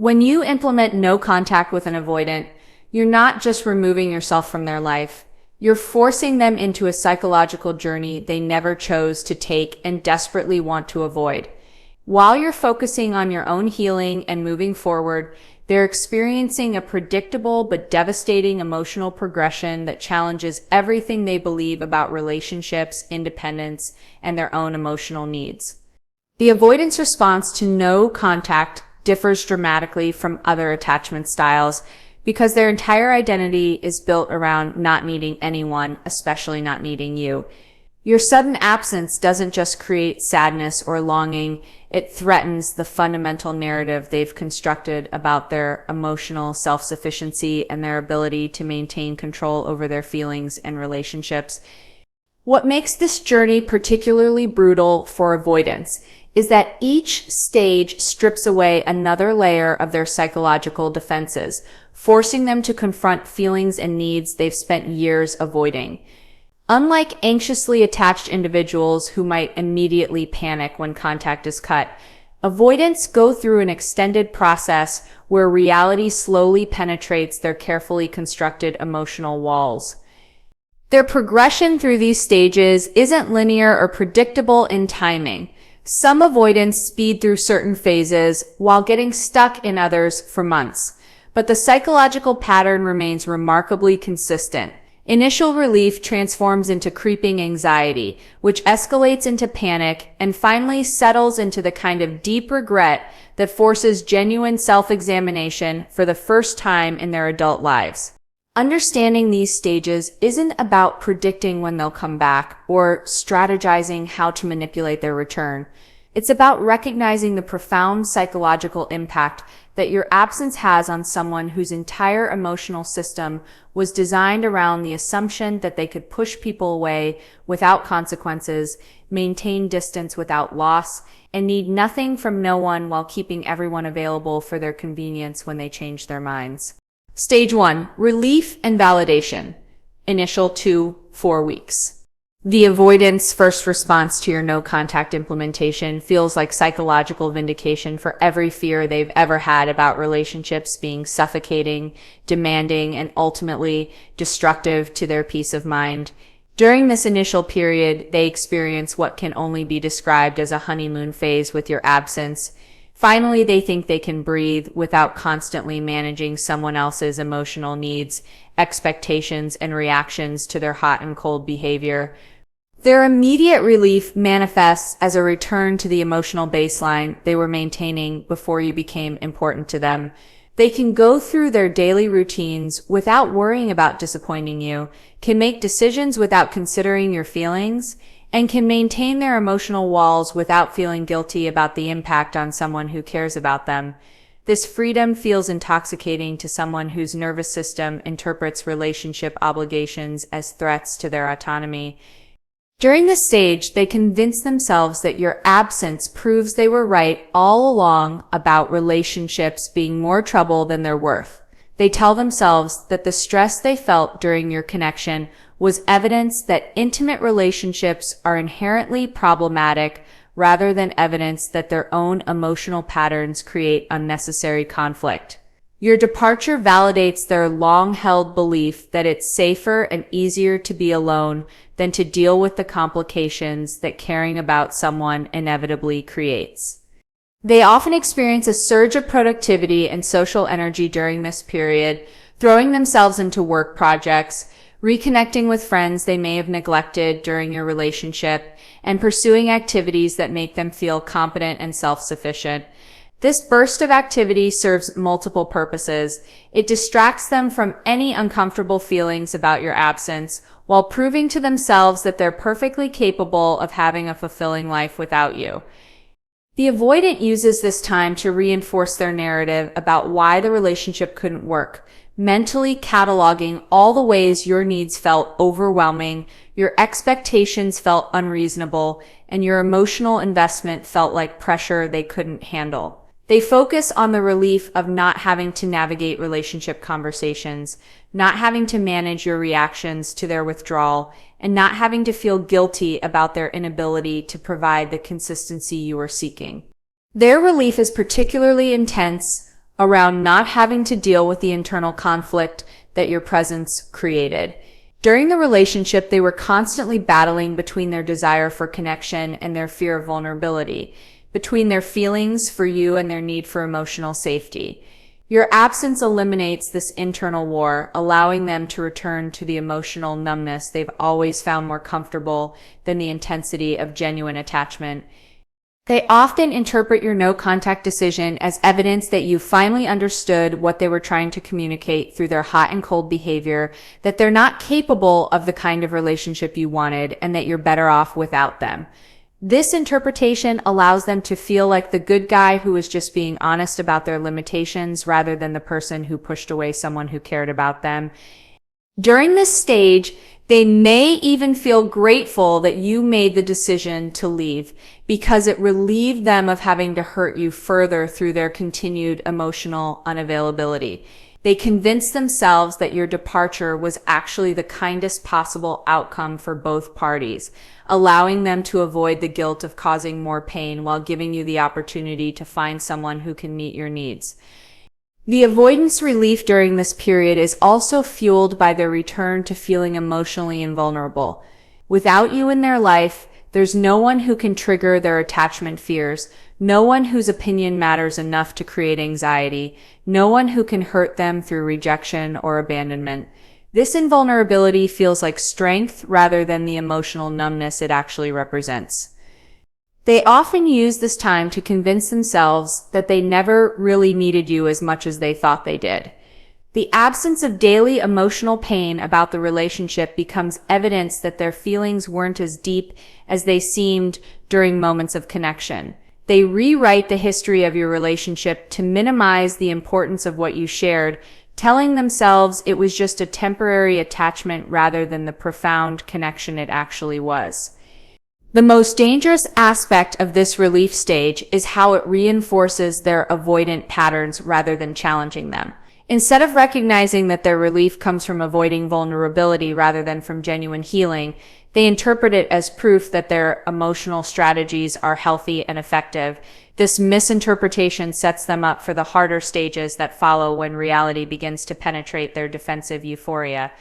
When you implement no contact with an avoidant, you're not just removing yourself from their life. You're forcing them into a psychological journey they never chose to take and desperately want to avoid. While you're focusing on your own healing and moving forward, they're experiencing a predictable but devastating emotional progression that challenges everything they believe about relationships, independence, and their own emotional needs. The avoidance response to no contact differs dramatically from other attachment styles because their entire identity is built around not needing anyone, especially not needing you. Your sudden absence doesn't just create sadness or longing, it threatens the fundamental narrative they've constructed about their emotional self-sufficiency and their ability to maintain control over their feelings and relationships. What makes this journey particularly brutal for avoidance is that each stage strips away another layer of their psychological defenses, forcing them to confront feelings and needs they've spent years avoiding. Unlike anxiously attached individuals who might immediately panic when contact is cut, avoidants go through an extended process where reality slowly penetrates their carefully constructed emotional walls. Their progression through these stages isn't linear or predictable in timing. Some avoidants speed through certain phases while getting stuck in others for months, but the psychological pattern remains remarkably consistent. Initial relief transforms into creeping anxiety, which escalates into panic and finally settles into the kind of deep regret that forces genuine self-examination for the first time in their adult lives. Understanding these stages isn't about predicting when they'll come back or strategizing how to manipulate their return. It's about recognizing the profound psychological impact that your absence has on someone whose entire emotional system was designed around the assumption that they could push people away without consequences, maintain distance without loss, and need nothing from no one while keeping everyone available for their convenience when they change their minds. Stage 1. Relief and validation. Initial 2-4 weeks. The avoidance first response to your no-contact implementation feels like psychological vindication for every fear they've ever had about relationships being suffocating, demanding, and ultimately destructive to their peace of mind. During this initial period, they experience what can only be described as a honeymoon phase with your absence. Finally, they think they can breathe without constantly managing someone else's emotional needs, expectations, and reactions to their hot and cold behavior. Their immediate relief manifests as a return to the emotional baseline they were maintaining before you became important to them. They can go through their daily routines without worrying about disappointing you, can make decisions without considering your feelings, and can maintain their emotional walls without feeling guilty about the impact on someone who cares about them. This freedom feels intoxicating to someone whose nervous system interprets relationship obligations as threats to their autonomy. During this stage, they convince themselves that your absence proves they were right all along about relationships being more trouble than they're worth. They tell themselves that the stress they felt during your connection was evidence that intimate relationships are inherently problematic rather than evidence that their own emotional patterns create unnecessary conflict. Your departure validates their long-held belief that it's safer and easier to be alone than to deal with the complications that caring about someone inevitably creates. They often experience a surge of productivity and social energy during this period, throwing themselves into work projects, reconnecting with friends they may have neglected during your relationship, and pursuing activities that make them feel competent and self-sufficient. This burst of activity serves multiple purposes. It distracts them from any uncomfortable feelings about your absence, while proving to themselves that they're perfectly capable of having a fulfilling life without you. The avoidant uses this time to reinforce their narrative about why the relationship couldn't work, mentally cataloging all the ways your needs felt overwhelming, your expectations felt unreasonable, and your emotional investment felt like pressure they couldn't handle. They focus on the relief of not having to navigate relationship conversations, not having to manage your reactions to their withdrawal, and not having to feel guilty about their inability to provide the consistency you are seeking. Their relief is particularly intense around not having to deal with the internal conflict that your presence created. During the relationship, they were constantly battling between their desire for connection and their fear of vulnerability, between their feelings for you and their need for emotional safety. Your absence eliminates this internal war, allowing them to return to the emotional numbness they've always found more comfortable than the intensity of genuine attachment. They often interpret your no-contact decision as evidence that you finally understood what they were trying to communicate through their hot and cold behavior, that they're not capable of the kind of relationship you wanted, and that you're better off without them. This interpretation allows them to feel like the good guy who was just being honest about their limitations rather than the person who pushed away someone who cared about them. During this stage, they may even feel grateful that you made the decision to leave because it relieved them of having to hurt you further through their continued emotional unavailability. They convinced themselves that your departure was actually the kindest possible outcome for both parties, allowing them to avoid the guilt of causing more pain while giving you the opportunity to find someone who can meet your needs. The avoidance relief during this period is also fueled by their return to feeling emotionally invulnerable. Without you in their life, there's no one who can trigger their attachment fears, no one whose opinion matters enough to create anxiety, no one who can hurt them through rejection or abandonment. This invulnerability feels like strength rather than the emotional numbness it actually represents. They often use this time to convince themselves that they never really needed you as much as they thought they did. The absence of daily emotional pain about the relationship becomes evidence that their feelings weren't as deep as they seemed during moments of connection. They rewrite the history of your relationship to minimize the importance of what you shared, telling themselves it was just a temporary attachment rather than the profound connection it actually was. The most dangerous aspect of this relief stage is how it reinforces their avoidant patterns rather than challenging them. Instead of recognizing that their relief comes from avoiding vulnerability rather than from genuine healing, they interpret it as proof that their emotional strategies are healthy and effective. This misinterpretation sets them up for the harder stages that follow when reality begins to penetrate their defensive euphoria.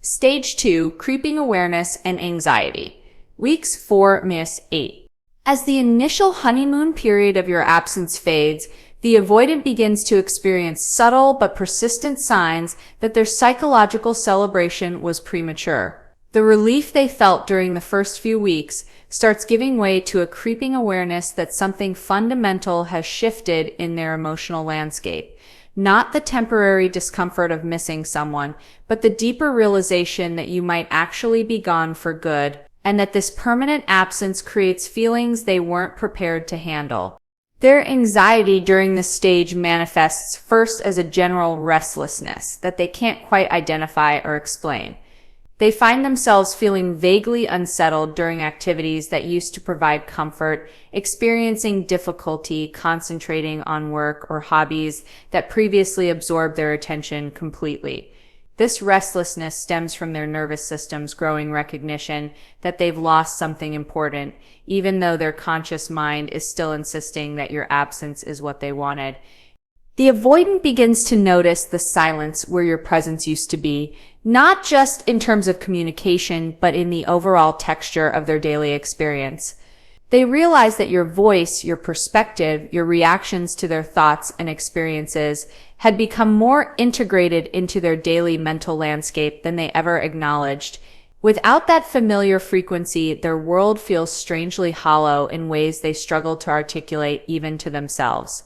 Stage 2, creeping awareness and anxiety. Weeks 4-8. As the initial honeymoon period of your absence fades, the avoidant begins to experience subtle but persistent signs that their psychological celebration was premature. The relief they felt during the first few weeks starts giving way to a creeping awareness that something fundamental has shifted in their emotional landscape. Not the temporary discomfort of missing someone, but the deeper realization that you might actually be gone for good, and that this permanent absence creates feelings they weren't prepared to handle. Their anxiety during this stage manifests first as a general restlessness that they can't quite identify or explain. They find themselves feeling vaguely unsettled during activities that used to provide comfort, experiencing difficulty concentrating on work or hobbies that previously absorbed their attention completely. This restlessness stems from their nervous system's growing recognition that they've lost something important, even though their conscious mind is still insisting that your absence is what they wanted. The avoidant begins to notice the silence where your presence used to be, not just in terms of communication, but in the overall texture of their daily experience. They realize that your voice, your perspective, your reactions to their thoughts and experiences had become more integrated into their daily mental landscape than they ever acknowledged. Without that familiar frequency, their world feels strangely hollow in ways they struggle to articulate even to themselves.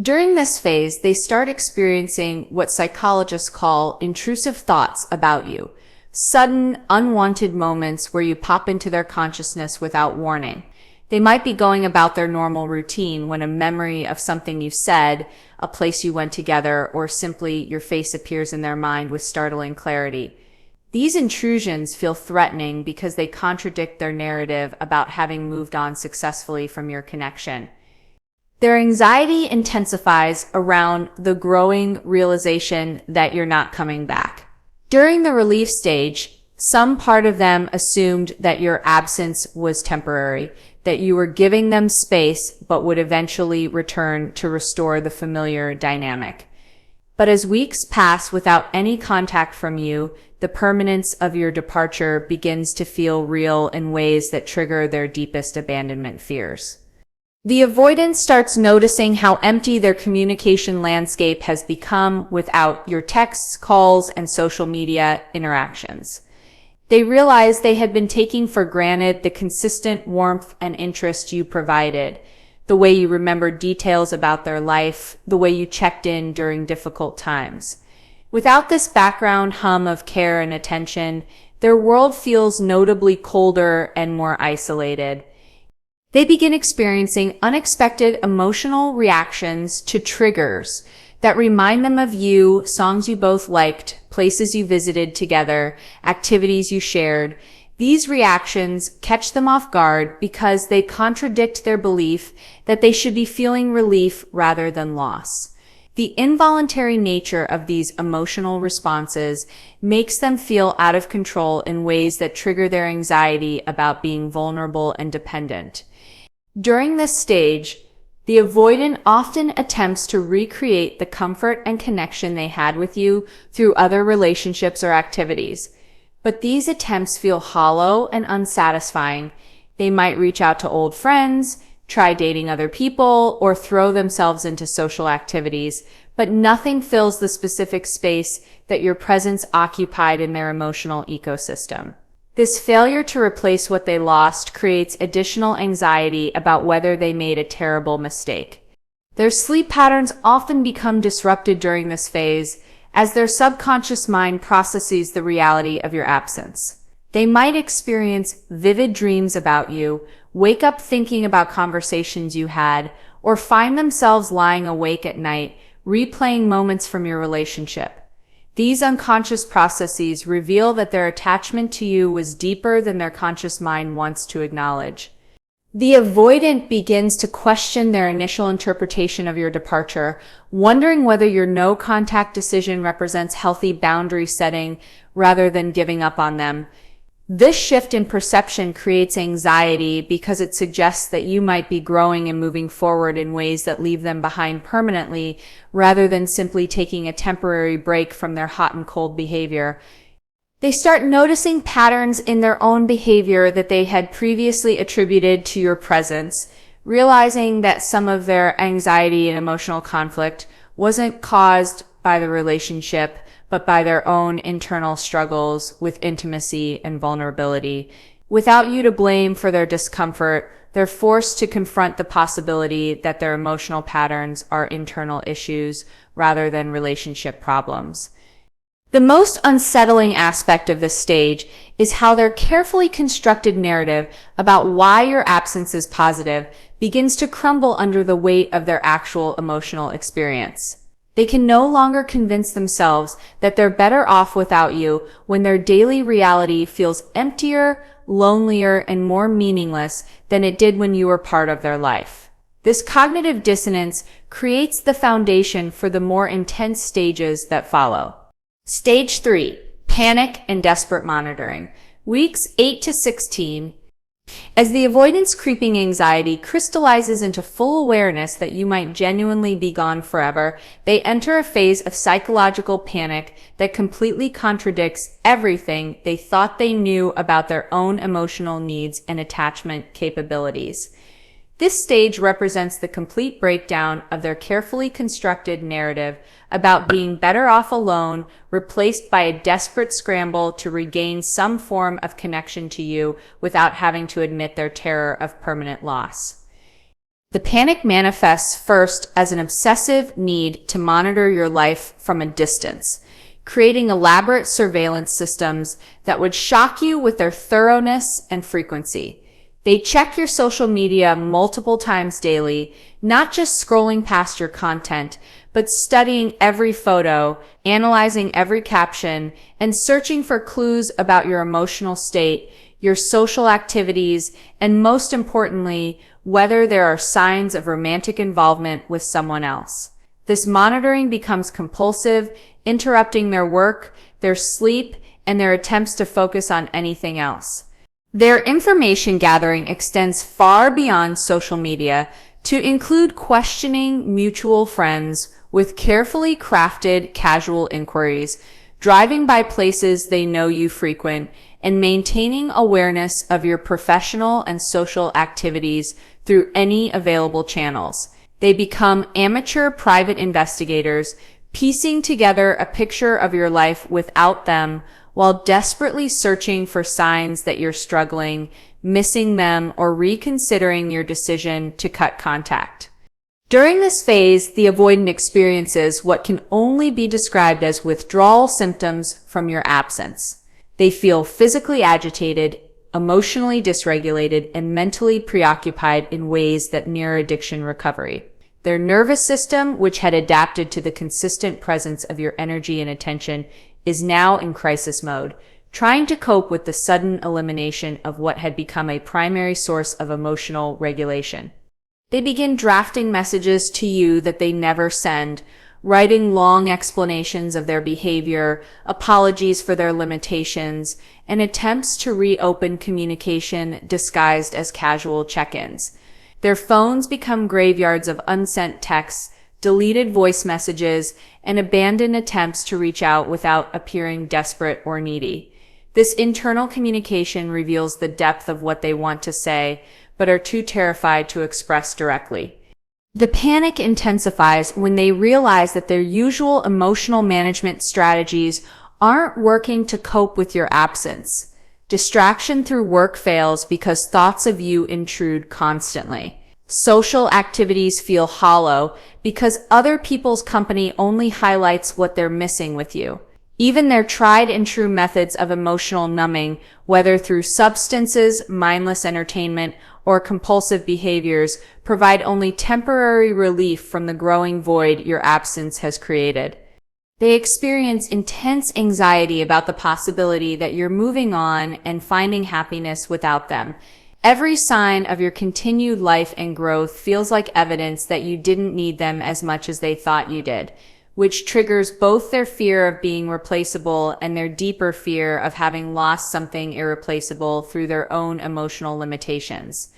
During this phase, they start experiencing what psychologists call intrusive thoughts about you. Sudden, unwanted moments where you pop into their consciousness without warning. They might be going about their normal routine when a memory of something you said, a place you went together, or simply your face appears in their mind with startling clarity. These intrusions feel threatening because they contradict their narrative about having moved on successfully from your connection. Their anxiety intensifies around the growing realization that you're not coming back. During the relief stage, some part of them assumed that your absence was temporary. that you were giving them space but would eventually return to restore the familiar dynamic. But as weeks pass without any contact from you, the permanence of your departure begins to feel real in ways that trigger their deepest abandonment fears. The avoidant starts noticing how empty their communication landscape has become without your texts, calls, and social media interactions. They realize they had been taking for granted the consistent warmth and interest you provided, the way you remembered details about their life, the way you checked in during difficult times. Without this background hum of care and attention, their world feels notably colder and more isolated. They begin experiencing unexpected emotional reactions to triggers that remind them of you, songs you both liked, places you visited together, activities you shared. These reactions catch them off guard because they contradict their belief that they should be feeling relief rather than loss. The involuntary nature of these emotional responses makes them feel out of control in ways that trigger their anxiety about being vulnerable and dependent. During this stage, the avoidant often attempts to recreate the comfort and connection they had with you through other relationships or activities. But these attempts feel hollow and unsatisfying. They might reach out to old friends, try dating other people, or throw themselves into social activities, but nothing fills the specific space that your presence occupied in their emotional ecosystem. This failure to replace what they lost creates additional anxiety about whether they made a terrible mistake. Their sleep patterns often become disrupted during this phase as their subconscious mind processes the reality of your absence. They might experience vivid dreams about you, wake up thinking about conversations you had, or find themselves lying awake at night, replaying moments from your relationship. These unconscious processes reveal that their attachment to you was deeper than their conscious mind wants to acknowledge. The avoidant begins to question their initial interpretation of your departure, wondering whether your no-contact decision represents healthy boundary setting rather than giving up on them. This shift in perception creates anxiety because it suggests that you might be growing and moving forward in ways that leave them behind permanently, rather than simply taking a temporary break from their hot and cold behavior. They start noticing patterns in their own behavior that they had previously attributed to your presence, realizing that some of their anxiety and emotional conflict wasn't caused by the relationship, but by their own internal struggles with intimacy and vulnerability. Without you to blame for their discomfort, they're forced to confront the possibility that their emotional patterns are internal issues rather than relationship problems. The most unsettling aspect of this stage is how their carefully constructed narrative about why your absence is positive begins to crumble under the weight of their actual emotional experience. They can no longer convince themselves that they're better off without you when their daily reality feels emptier, lonelier, and more meaningless than it did when you were part of their life. This cognitive dissonance creates the foundation for the more intense stages that follow. Stage 3. Panic and desperate monitoring. Weeks 8 to 16. As the avoidance creeping anxiety crystallizes into full awareness that you might genuinely be gone forever, they enter a phase of psychological panic that completely contradicts everything they thought they knew about their own emotional needs and attachment capabilities. This stage represents the complete breakdown of their carefully constructed narrative about being better off alone, replaced by a desperate scramble to regain some form of connection to you without having to admit their terror of permanent loss. The panic manifests first as an obsessive need to monitor your life from a distance, creating elaborate surveillance systems that would shock you with their thoroughness and frequency. They check your social media multiple times daily, not just scrolling past your content, but studying every photo, analyzing every caption, and searching for clues about your emotional state, your social activities, and most importantly, whether there are signs of romantic involvement with someone else. This monitoring becomes compulsive, interrupting their work, their sleep, and their attempts to focus on anything else. Their information gathering extends far beyond social media to include questioning mutual friends with carefully crafted casual inquiries, driving by places they know you frequent, and maintaining awareness of your professional and social activities through any available channels. They become amateur private investigators, piecing together a picture of your life without them while desperately searching for signs that you're struggling, missing them, or reconsidering your decision to cut contact. During this phase, the avoidant experiences what can only be described as withdrawal symptoms from your absence. They feel physically agitated, emotionally dysregulated, and mentally preoccupied in ways that near addiction recovery. Their nervous system, which had adapted to the consistent presence of your energy and attention, is now in crisis mode, trying to cope with the sudden elimination of what had become a primary source of emotional regulation. They begin drafting messages to you that they never send, writing long explanations of their behavior, apologies for their limitations, and attempts to reopen communication disguised as casual check-ins. Their phones become graveyards of unsent texts, deleted voice messages, and abandoned attempts to reach out without appearing desperate or needy. This internal communication reveals the depth of what they want to say, but are too terrified to express directly. The panic intensifies when they realize that their usual emotional management strategies aren't working to cope with your absence. Distraction through work fails because thoughts of you intrude constantly. Social activities feel hollow because other people's company only highlights what they're missing with you. Even their tried and true methods of emotional numbing, whether through substances, mindless entertainment, or compulsive behaviors, provide only temporary relief from the growing void your absence has created. They experience intense anxiety about the possibility that you're moving on and finding happiness without them. Every sign of your continued life and growth feels like evidence that you didn't need them as much as they thought you did, which triggers both their fear of being replaceable and their deeper fear of having lost something irreplaceable through their own emotional limitations.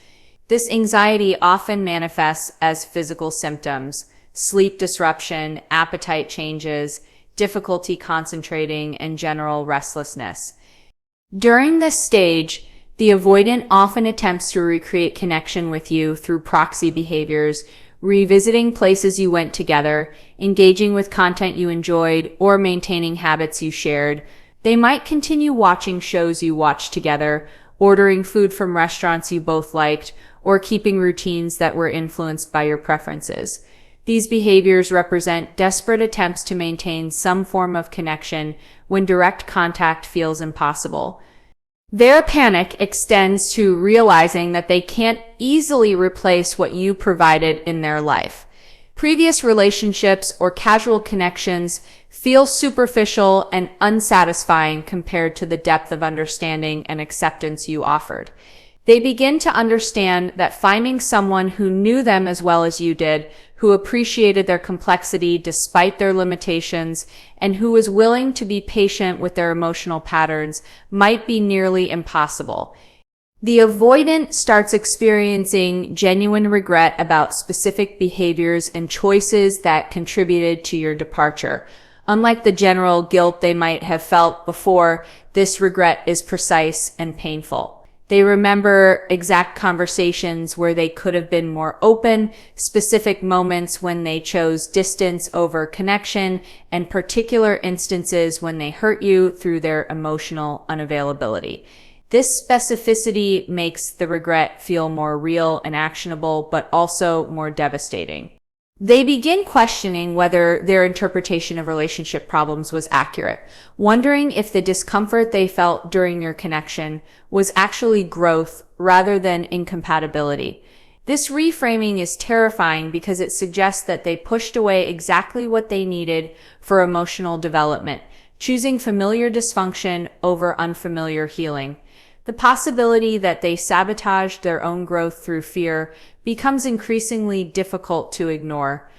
This anxiety often manifests as physical symptoms: sleep disruption, appetite changes, difficulty concentrating, and general restlessness. During this stage, the avoidant often attempts to recreate connection with you through proxy behaviors, revisiting places you went together, engaging with content you enjoyed, or maintaining habits you shared. They might continue watching shows you watched together, ordering food from restaurants you both liked, or keeping routines that were influenced by your preferences. These behaviors represent desperate attempts to maintain some form of connection when direct contact feels impossible. Their panic extends to realizing that they can't easily replace what you provided in their life. Previous relationships or casual connections feel superficial and unsatisfying compared to the depth of understanding and acceptance you offered. They begin to understand that finding someone who knew them as well as you did, who appreciated their complexity despite their limitations, and who was willing to be patient with their emotional patterns might be nearly impossible. The avoidant starts experiencing genuine regret about specific behaviors and choices that contributed to your departure. Unlike the general guilt they might have felt before, this regret is precise and painful. They remember exact conversations where they could have been more open, specific moments when they chose distance over connection, and particular instances when they hurt you through their emotional unavailability. This specificity makes the regret feel more real and actionable, but also more devastating. They begin questioning whether their interpretation of relationship problems was accurate, wondering if the discomfort they felt during your connection was actually growth rather than incompatibility. This reframing is terrifying because it suggests that they pushed away exactly what they needed for emotional development, choosing familiar dysfunction over unfamiliar healing. The possibility that they sabotaged their own growth through fear becomes increasingly difficult to ignore.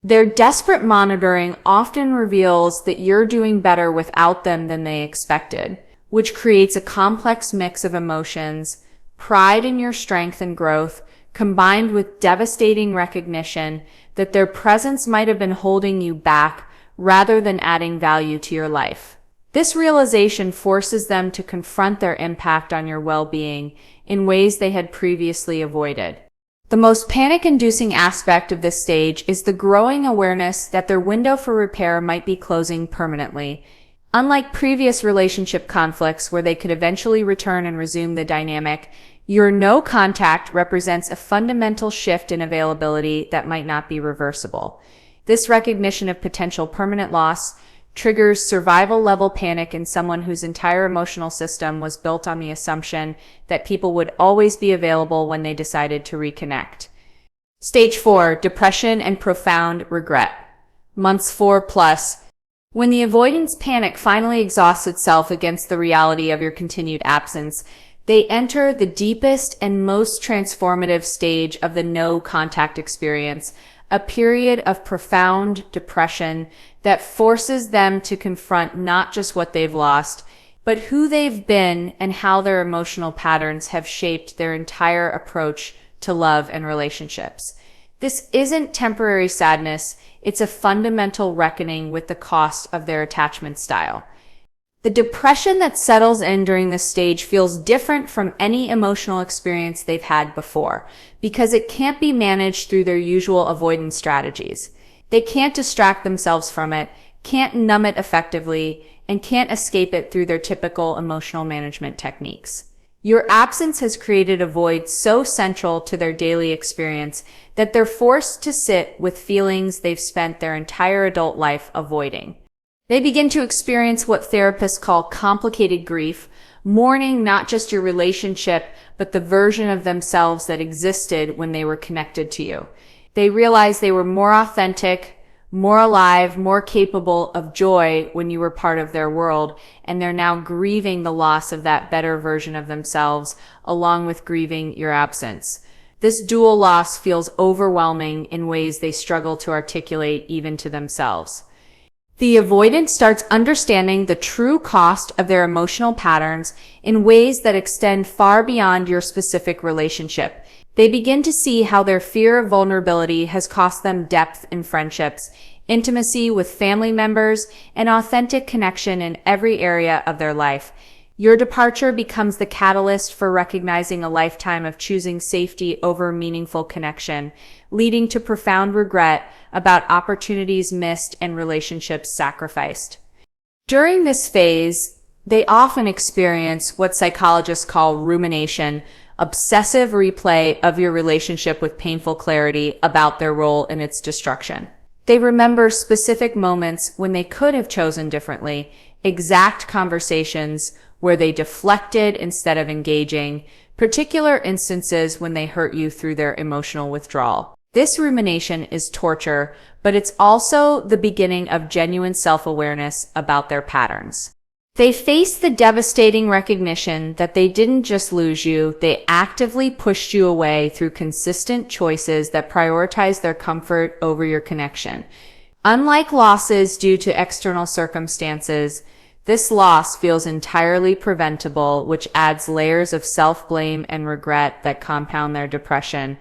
Their desperate monitoring often reveals that you're doing better without them than they expected. which creates a complex mix of emotions, pride in your strength and growth, combined with devastating recognition that their presence might have been holding you back rather than adding value to your life. This realization forces them to confront their impact on your well-being in ways they had previously avoided. The most panic-inducing aspect of this stage is the growing awareness that their window for repair might be closing permanently. Unlike previous relationship conflicts where they could eventually return and resume the dynamic, your no contact represents a fundamental shift in availability that might not be reversible. This recognition of potential permanent loss triggers survival-level panic in someone whose entire emotional system was built on the assumption that people would always be available when they decided to reconnect. Stage 4, depression and profound regret. Months 4 plus. When the avoidance panic finally exhausts itself against the reality of your continued absence, they enter the deepest and most transformative stage of the no contact experience, a period of profound depression that forces them to confront not just what they've lost, but who they've been and how their emotional patterns have shaped their entire approach to love and relationships. This isn't temporary sadness, it's a fundamental reckoning with the cost of their attachment style. The depression that settles in during this stage feels different from any emotional experience they've had before, because it can't be managed through their usual avoidance strategies. They can't distract themselves from it, can't numb it effectively, and can't escape it through their typical emotional management techniques. Your absence has created a void so central to their daily experience that they're forced to sit with feelings they've spent their entire adult life avoiding. They begin to experience what therapists call complicated grief, mourning not just your relationship, but the version of themselves that existed when they were connected to you. They realize they were more authentic, more alive, more capable of joy when you were part of their world, and they're now grieving the loss of that better version of themselves, along with grieving your absence. This dual loss feels overwhelming in ways they struggle to articulate even to themselves. The avoidant starts understanding the true cost of their emotional patterns in ways that extend far beyond your specific relationship. They begin to see how their fear of vulnerability has cost them depth in friendships, intimacy with family members, and authentic connection in every area of their life. Your departure becomes the catalyst for recognizing a lifetime of choosing safety over meaningful connection, leading to profound regret about opportunities missed and relationships sacrificed. During this phase, they often experience what psychologists call rumination, obsessive replay of your relationship with painful clarity about their role in its destruction. They remember specific moments when they could have chosen differently, exact conversations where they deflected instead of engaging, particular instances when they hurt you through their emotional withdrawal. This rumination is torture, but it's also the beginning of genuine self-awareness about their patterns. They face the devastating recognition that they didn't just lose you, they actively pushed you away through consistent choices that prioritize their comfort over your connection. Unlike losses due to external circumstances, this loss feels entirely preventable, which adds layers of self-blame and regret that compound their depression.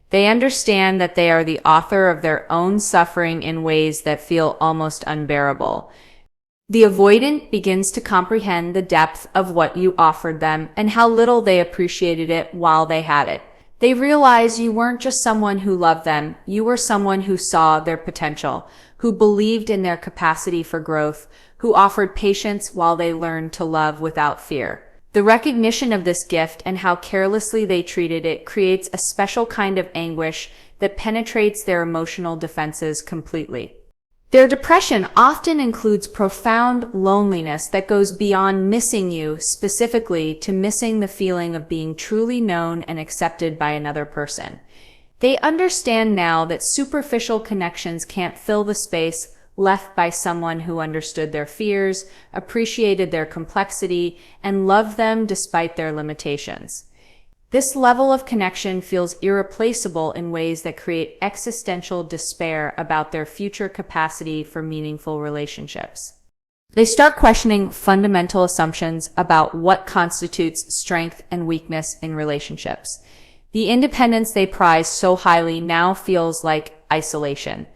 They understand that they are the author of their own suffering in ways that feel almost unbearable. The avoidant begins to comprehend the depth of what you offered them and how little they appreciated it while they had it. They realize you weren't just someone who loved them, you were someone who saw their potential, who believed in their capacity for growth, who offered patience while they learned to love without fear. The recognition of this gift and how carelessly they treated it creates a special kind of anguish that penetrates their emotional defenses completely. Their depression often includes profound loneliness that goes beyond missing you, specifically to missing the feeling of being truly known and accepted by another person. They understand now that superficial connections can't fill the space left by someone who understood their fears, appreciated their complexity, and loved them despite their limitations. This level of connection feels irreplaceable in ways that create existential despair about their future capacity for meaningful relationships. They start questioning fundamental assumptions about what constitutes strength and weakness in relationships. The independence they prize so highly now feels like isolation.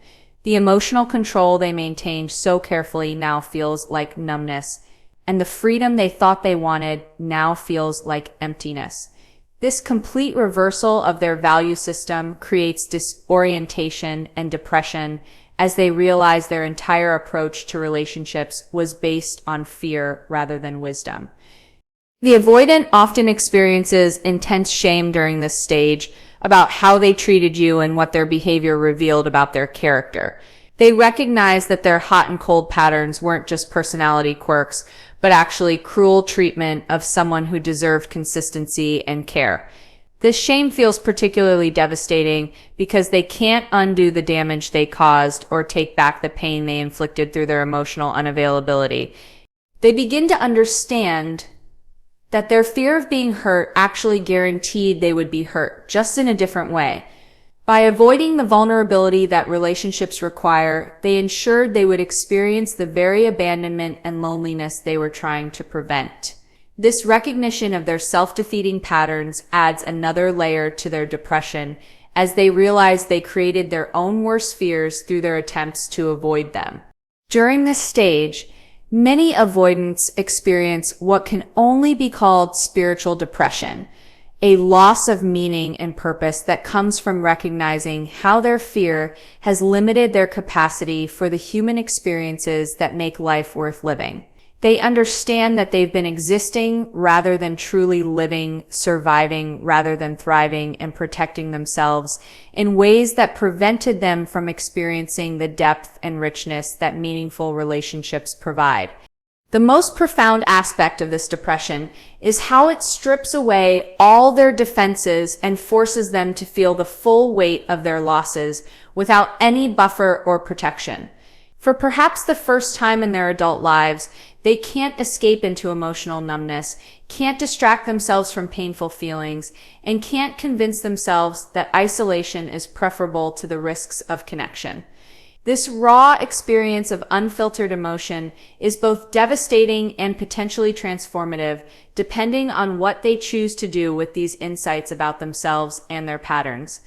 The emotional control they maintained so carefully now feels like numbness. And the freedom they thought they wanted now feels like emptiness. This complete reversal of their value system creates disorientation and depression as they realize their entire approach to relationships was based on fear rather than wisdom. The avoidant often experiences intense shame during this stage about how they treated you and what their behavior revealed about their character. They recognize that their hot and cold patterns weren't just personality quirks, but actually cruel treatment of someone who deserved consistency and care. This shame feels particularly devastating because they can't undo the damage they caused or take back the pain they inflicted through their emotional unavailability. They begin to understand that their fear of being hurt actually guaranteed they would be hurt, just in a different way. By avoiding the vulnerability that relationships require, they ensured they would experience the very abandonment and loneliness they were trying to prevent. This recognition of their self-defeating patterns adds another layer to their depression as they realize they created their own worst fears through their attempts to avoid them. During this stage, many avoidants experience what can only be called spiritual depression, a loss of meaning and purpose that comes from recognizing how their fear has limited their capacity for the human experiences that make life worth living. They understand that they've been existing rather than truly living, surviving rather than thriving, and protecting themselves in ways that prevented them from experiencing the depth and richness that meaningful relationships provide. The most profound aspect of this depression is how it strips away all their defenses and forces them to feel the full weight of their losses without any buffer or protection. For perhaps the first time in their adult lives, they can't escape into emotional numbness, can't distract themselves from painful feelings, and can't convince themselves that isolation is preferable to the risks of connection. This raw experience of unfiltered emotion is both devastating and potentially transformative, depending on what they choose to do with these insights about themselves and their patterns.